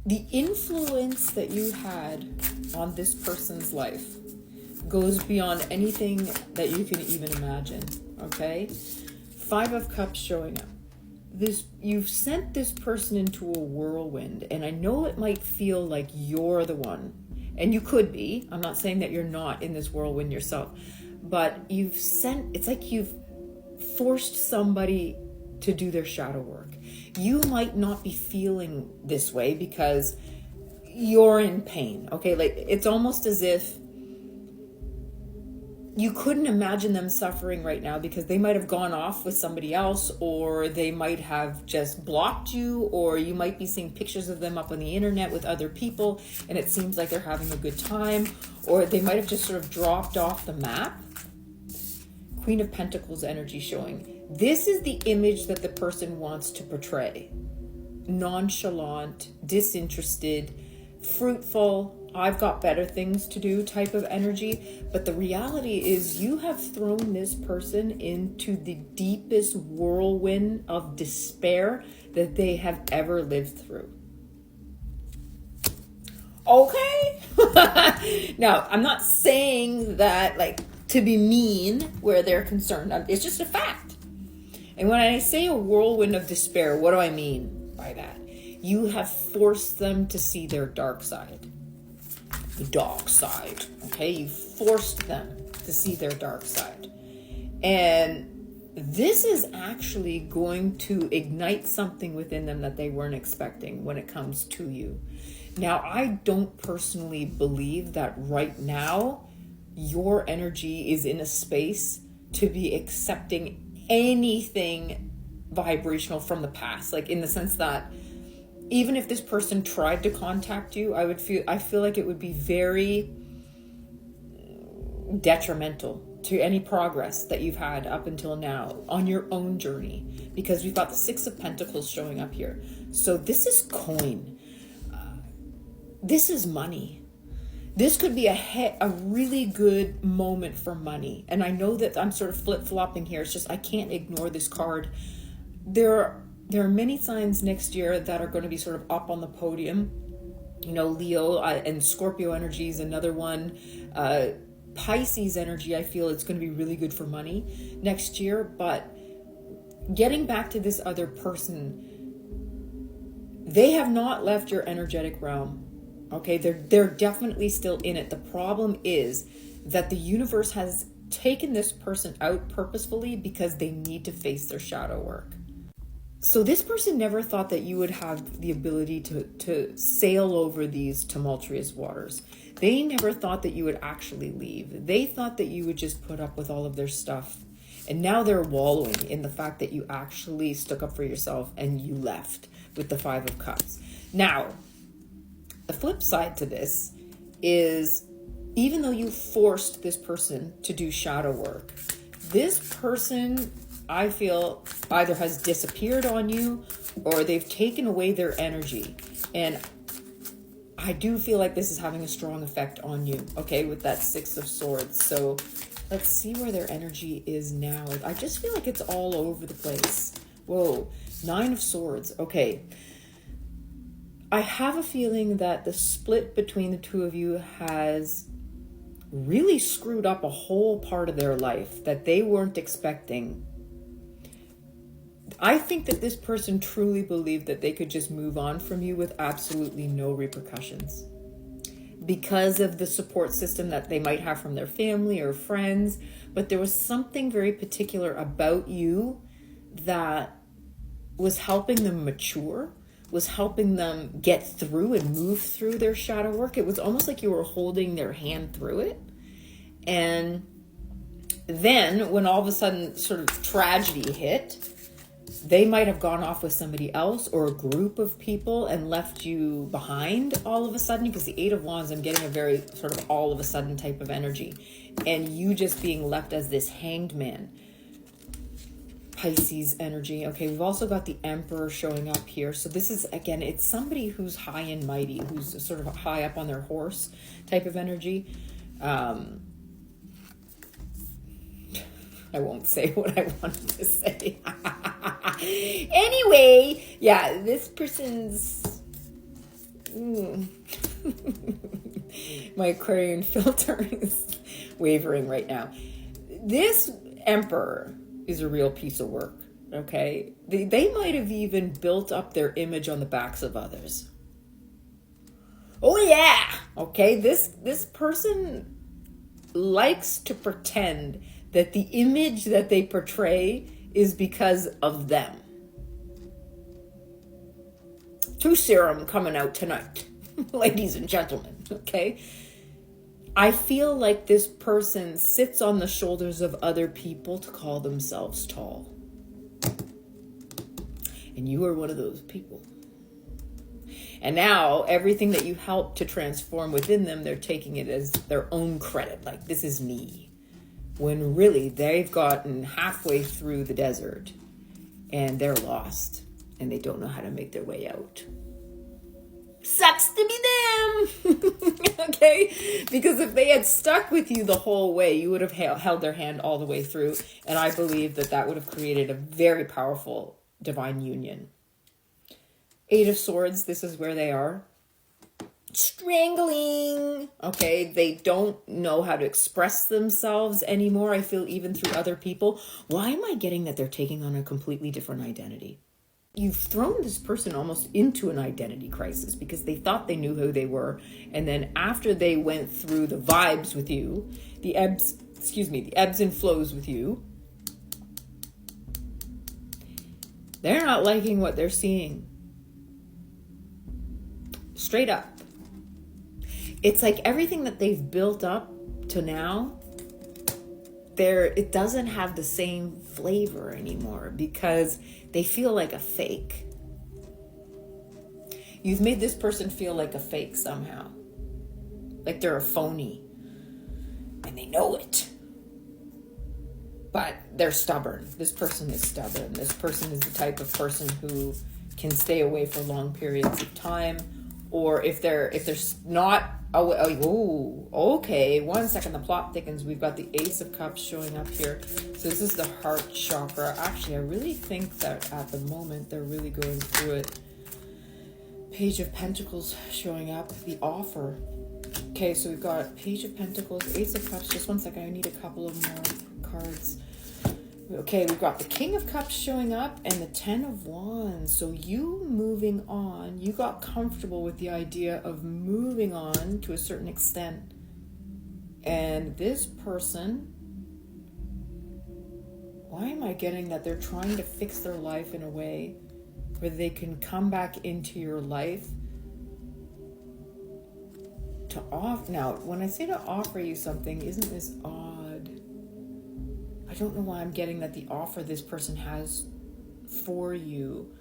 the influence that you had on this person's life goes beyond anything that you can even imagine, okay? 5 of Cups showing up. You've sent this person into a whirlwind, and I know it might feel like you're the one, and you could be. I'm not saying that you're not in this whirlwind yourself, but it's like you've forced somebody to do their shadow work. You might not be feeling this way because you're in pain, okay? Like, it's almost as if you couldn't imagine them suffering right now because they might have gone off with somebody else, or they might have just blocked you, or you might be seeing pictures of them up on the internet with other people and it seems like they're having a good time, or they might have just sort of dropped off the map. Queen of Pentacles energy showing. This is the image that the person wants to portray. Nonchalant, disinterested, fruitful, I've got better things to do type of energy. But the reality is you have thrown this person into the deepest whirlwind of despair that they have ever lived through. Okay? Now, I'm not saying that like to be mean where they're concerned. It's just a fact. And when I say a whirlwind of despair, what do I mean by that? You have forced them to see their dark side. The dark side, okay? You forced them to see their dark side. And this is actually going to ignite something within them that they weren't expecting when it comes to you. Now, I don't personally believe that right now your energy is in a space to be accepting anything vibrational from the past, like in the sense that even if this person tried to contact you, I feel like it would be very detrimental to any progress that you've had up until now on your own journey, because we've got the 6 of Pentacles showing up here. So this is coin. This is money. This could be a really good moment for money. And I know that I'm sort of flip-flopping here. It's just I can't ignore this card. There are many signs next year that are going to be sort of up on the podium. You know, Leo and Scorpio energy is another one. Pisces energy, I feel it's going to be really good for money next year. But getting back to this other person, they have not left your energetic realm. Okay, they're definitely still in it. The problem is that the universe has taken this person out purposefully because they need to face their shadow work. So this person never thought that you would have the ability to sail over these tumultuous waters. They never thought that you would actually leave. They thought that you would just put up with all of their stuff. And now they're wallowing in the fact that you actually stuck up for yourself and you left with the 5 of Cups. Now, the flip side to this is, even though you forced this person to do shadow work, this person, I feel, either has disappeared on you or they've taken away their energy. And I do feel like this is having a strong effect on you, okay, with that 6 of Swords. So let's see where their energy is now. I just feel like it's all over the place. Whoa, 9 of Swords. Okay. I have a feeling that the split between the two of you has really screwed up a whole part of their life that they weren't expecting. I think that this person truly believed that they could just move on from you with absolutely no repercussions because of the support system that they might have from their family or friends. But there was something very particular about you that was helping them mature, was helping them get through and move through their shadow work. It was almost like you were holding their hand through it. And then when all of a sudden sort of tragedy hit, they might have gone off with somebody else or a group of people and left you behind all of a sudden, because the 8 of Wands, I'm getting a very sort of all of a sudden type of energy. And you just being left as this hanged man. Pisces energy. Okay, we've also got the Emperor showing up here. So this is, again, it's somebody who's high and mighty, who's sort of high up on their horse type of energy. I won't say what I wanted to say. Anyway, yeah, this person's My Aquarian filter is wavering right now. This Emperor is a real piece of work, okay? They might have even built up their image on the backs of others. Oh yeah! Okay, this person likes to pretend that the image that they portray is because of them. Two serum coming out tonight, ladies and gentlemen, okay? I feel like this person sits on the shoulders of other people to call themselves tall. And you are one of those people. And now everything that you help to transform within them, they're taking it as their own credit. Like, this is me. When really they've gotten halfway through the desert and they're lost and they don't know how to make their way out. Sucks to be them. Okay? Because if they had stuck with you the whole way, you would have held their hand all the way through. And I believe that that would have created a very powerful divine union. Eight of Swords, this is where they are. Strangling. Okay, they don't know how to express themselves anymore. I feel even through other people. Why am I getting that they're taking on a completely different identity? You've thrown this person almost into an identity crisis because they thought they knew who they were. And then after they went through the vibes with you, the ebbs and flows with you, they're not liking what they're seeing. Straight up. It's like everything that they've built up to now, it doesn't have the same flavor anymore because they feel like a fake. You've made this person feel like a fake somehow. Like they're a phony. And they know it. But they're stubborn. This person is stubborn. This person is the type of person who can stay away for long periods of time. Or if they're not, okay, 1 second, the plot thickens. We've got the Ace of Cups showing up here. So this is the heart chakra. Actually, I really think that at the moment they're really going through it. Page of Pentacles showing up, the offer. Okay, so we've got Page of Pentacles, Ace of Cups. Just 1 second, I need a couple of more cards. Okay, we've got the King of Cups showing up and the 10 of Wands. So you moving on, you got comfortable with the idea of moving on to a certain extent. And this person, why am I getting that they're trying to fix their life in a way where they can come back into your life to offer? Now, when I say to offer you something, isn't this odd? I don't know why I'm getting that the offer this person has for you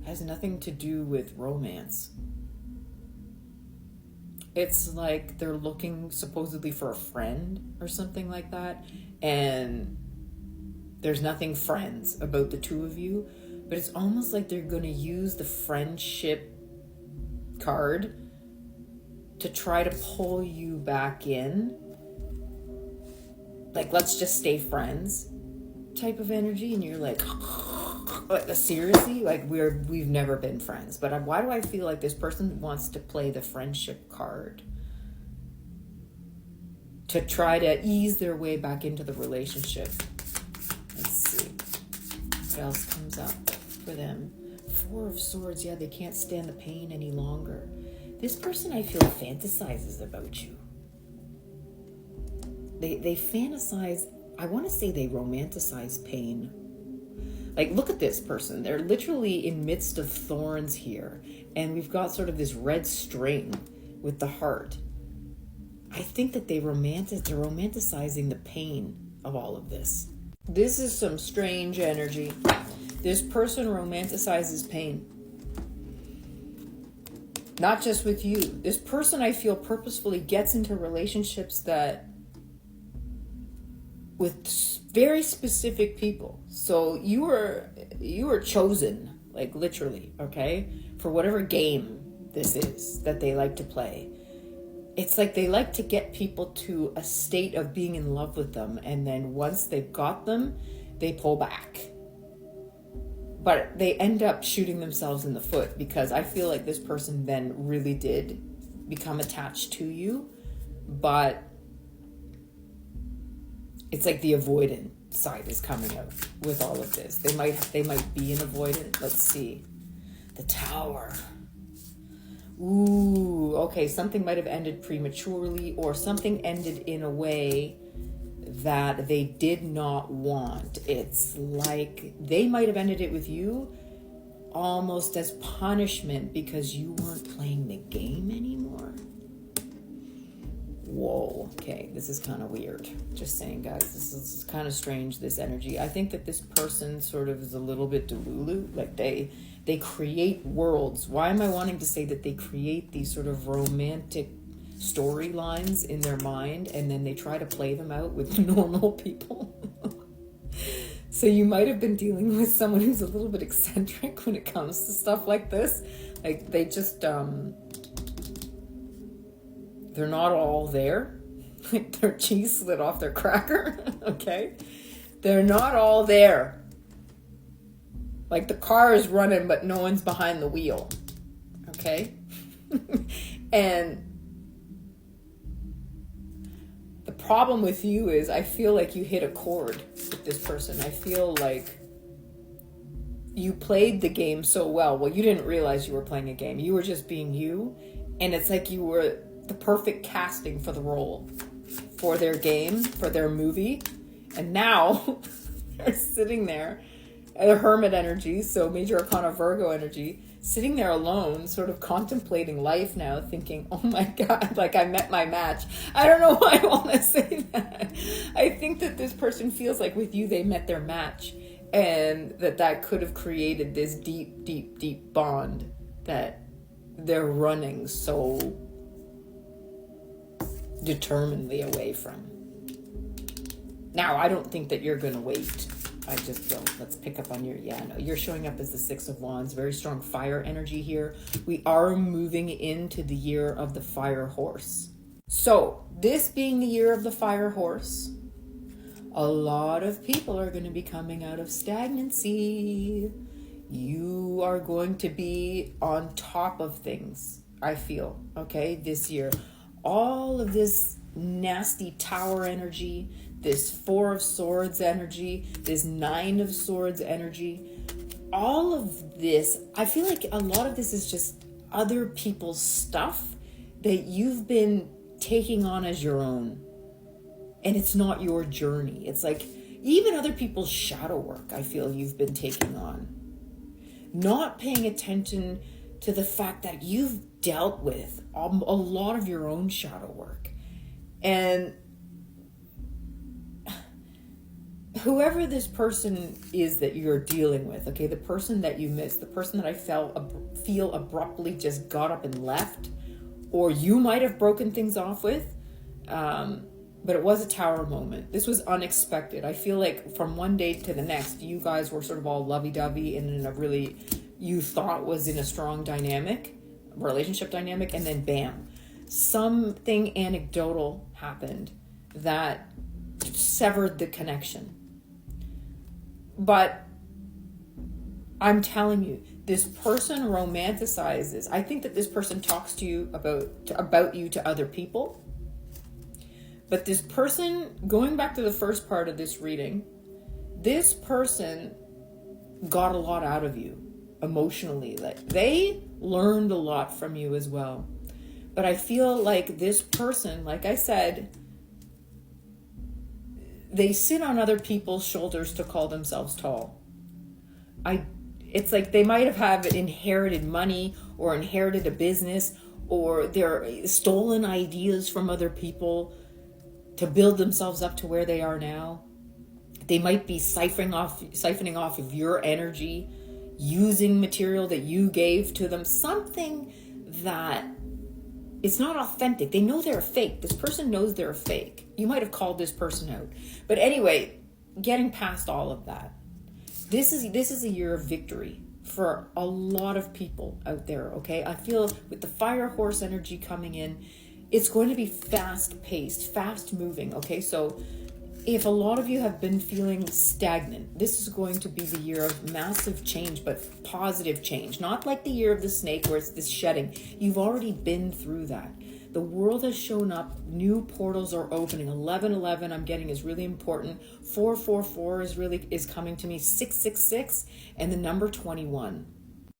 has nothing to do with romance. It's like they're looking supposedly for a friend or something like that, and there's nothing friends about the two of you, but it's almost like they're going to use the friendship card to try to pull you back in. Like, let's just stay friends type of energy. And you're like seriously? Like, we've never been friends. But why do I feel like this person wants to play the friendship card to try to ease their way back into the relationship? Let's see. What else comes up for them? Four of Swords. Yeah, they can't stand the pain any longer. This person, I feel, fantasizes about you. They fantasize, I want to say they romanticize pain. Like, look at this person. They're literally in midst of thorns here. And we've got sort of this red string with the heart. I think that they're romanticizing the pain of all of this. This is some strange energy. This person romanticizes pain. Not just with you. This person, I feel, purposefully gets into relationships that with very specific people. So you were chosen, like literally, okay? For whatever game this is that they like to play. It's like they like to get people to a state of being in love with them, and then once they've got them, they pull back. But they end up shooting themselves in the foot, because I feel like this person then really did become attached to you, but it's like the avoidant side is coming out with all of this. They might be an avoidant. Let's see. The Tower. Ooh, okay, something might have ended prematurely, or something ended in a way that they did not want. It's like they might have ended it with you almost as punishment because you weren't playing the game anymore. Whoa, okay, this is kind of weird. Just saying, guys, this is kind of strange, this energy. I think that this person sort of is a little bit delulu. Like they create worlds. Why am I wanting to say that they create these sort of romantic storylines in their mind, and then they try to play them out with normal people? So you might have been dealing with someone who's a little bit eccentric when it comes to stuff like this. Like they just they're not all there. Like their cheese slid off their cracker. Okay, they're not all there. Like the car is running but no one's behind the wheel. Okay. And the problem with you is I feel like you hit a chord with this person. I feel like you played the game so well. Well, you didn't realize you were playing a game. You were just being you. And it's like you were the perfect casting for the role, for their game, for their movie. And now they're sitting there, a hermit energy, so major arcana Virgo energy, sitting there alone, sort of contemplating life now, thinking, oh my God, like I met my match. I don't know why I want to say that. I think that this person feels like with you, they met their match, and that could have created this deep, deep, deep bond that they're running so determinedly away from. Now, I don't think that you're going to wait. I just don't. Let's pick up on your, no, you're showing up as the Six of Wands, very strong fire energy here. We are moving into the year of the fire horse. So this being the year of the fire horse, a lot of people are going to be coming out of stagnancy. You are going to be on top of things, I feel, okay, this year. All of this nasty Tower energy, this Four of Swords energy, this Nine of Swords energy, all of this, I feel like a lot of this is just other people's stuff that you've been taking on as your own. And it's not your journey. It's like even other people's shadow work, I feel you've been taking on. Not paying attention to the fact that you've dealt with a lot of your own shadow work. And whoever this person is that you're dealing with, okay, the person that you missed, the person that I feel abruptly just got up and left, or you might have broken things off with, but it was a Tower moment. This was unexpected. I feel like from one day to the next, you guys were sort of all lovey-dovey and in a really, you thought was in a strong dynamic, relationship dynamic, and then bam, something anecdotal happened that severed the connection. But I'm telling you, this person romanticizes. I think that this person talks to you about you to other people. But this person, going back to the first part of this reading, this person got a lot out of you emotionally. Like they learned a lot from you as well. But I feel like this person, like I said, they sit on other people's shoulders to call themselves tall. It's like they might have inherited money or inherited a business, or they're stolen ideas from other people to build themselves up to where they are now. They might be siphoning off of your energy, using material that you gave to them, something that it's not authentic. They know they're a fake. This person knows they're a fake. You might have called this person out. But anyway, getting past all of that, this is a year of victory for a lot of people out there, okay? I feel with the fire horse energy coming in, it's going to be fast-paced, fast-moving, okay? So If a lot of you have been feeling stagnant, this is going to be the year of massive change, but positive change. Not like the year of the snake where it's this shedding. You've already been through that. The world has shown up. New portals are opening. 1111 I'm getting is really important. 444 is coming to me. 666 and the number 21.